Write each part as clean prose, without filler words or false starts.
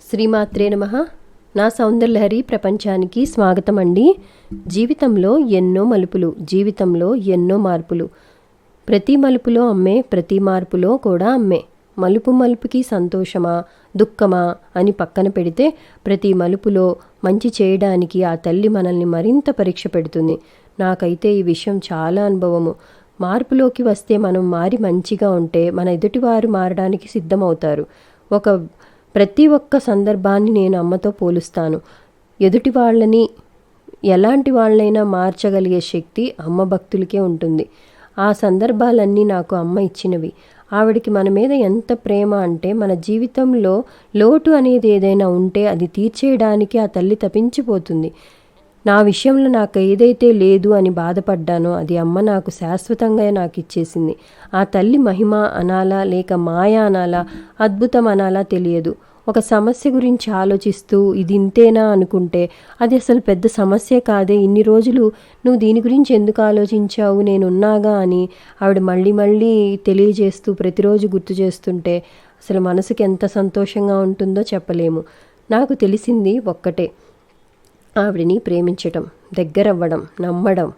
శ్రీమాత్రే నమః. నా సౌందర్యలహరి ప్రపంచానికి స్వాగతం అండి. జీవితంలో ఎన్నో మలుపులు, జీవితంలో ఎన్నో మార్పులు. ప్రతి మలుపులో అమ్మే, ప్రతి మార్పులో కూడా అమ్మే. మలుపు మలుపుకి సంతోషమా దుఃఖమా అని పక్కన పెడితే ప్రతి మలుపులో మంచి చేయడానికి ఆ తల్లి మనల్ని మరింత పరీక్ష పెడుతుంది. నాకైతే ఈ విషయం చాలా అనుభవము. మార్పులోకి వస్తే మనం మారి మంచిగా ఉంటే మన ఎదుటివారు మారడానికి సిద్ధమవుతారు. ప్రతి ఒక్క సందర్భాన్ని నేను అమ్మతో పోలుస్తాను. ఎదుటి వాళ్ళని ఎలాంటి వాళ్ళైనా మార్చగలిగే శక్తి అమ్మ భక్తులకే ఉంటుంది. ఆ సందర్భాలన్నీ నాకు అమ్మ ఇచ్చినవి. ఆవిడికి మన మీద ఎంత ప్రేమ అంటే, మన జీవితంలో లోటు అనేది ఏదైనా ఉంటే అది తీర్చేయడానికి ఆ తల్లి తపించిపోతుంది. నా విషయంలో నాకు ఏదైతే లేదు అని బాధపడ్డానో అది అమ్మ నాకు శాశ్వతంగా నాకు ఇచ్చేసింది. ఆ తల్లి మహిమ అనాలా లేక మాయ అనాలా అద్భుతం అనాలా తెలియదు. ఒక సమస్య గురించి ఆలోచిస్తూ ఇది ఇంతేనా అనుకుంటే అది అసలు పెద్ద సమస్య కాదే, ఇన్ని రోజులు నువ్వు దీని గురించి ఎందుకు ఆలోచించావు, నేనున్నాగా అని ఆవిడ మళ్ళీ మళ్ళీ తెలియజేస్తూ ప్రతిరోజు గుర్తు చేస్తుంటే అసలు మనసుకి ఎంత సంతోషంగా ఉంటుందో చెప్పలేము. నాకు తెలిసింది ఒక్కటే, ఆవిడని ప్రేమించటం, దగ్గరవ్వడం, నమ్మడం,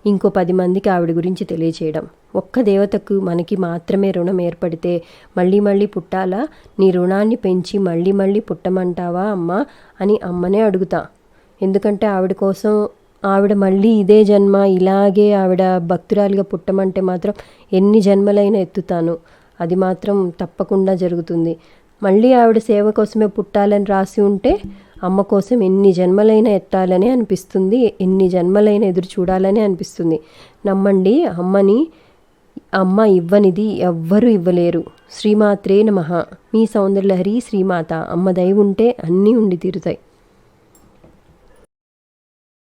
ఇంకో 10 మందికి ఆవిడ గురించి తెలియచేయడం. ఒక్క దేవతకు మనకి మాత్రమే రుణం ఏర్పడితే మళ్ళీ మళ్ళీ పుట్టాలా, నీ రుణాన్ని పెంచి మళ్ళీ మళ్ళీ పుట్టమంటావా అమ్మా అని అమ్మనే అడుగుతా. ఎందుకంటే ఆవిడ కోసం ఆవిడ మళ్ళీ ఇదే జన్మ ఇలాగే ఆవిడ భక్తురాలిగా పుట్టమంటే మాత్రం ఎన్ని జన్మలైనా ఎత్తుతాను. అది మాత్రం తప్పకుండా జరుగుతుంది. మళ్ళీ ఆవిడ సేవ కోసమే పుట్టాలని రాసి ఉంటే అమ్మ కోసం ఎన్ని జన్మలైనా ఎత్తాలని అనిపిస్తుంది, ఎన్ని జన్మలైనా ఎదురు చూడాలని అనిపిస్తుంది. నమ్మండి, అమ్మని అమ్మ ఇవ్వనిది ఎవ్వరూ ఇవ్వలేరు. శ్రీమాత్రే నమః. మీ సౌందర్యలహరి శ్రీమాత. అమ్మ దయ ఉంటే అన్నీ ఉండి తీరుతాయి.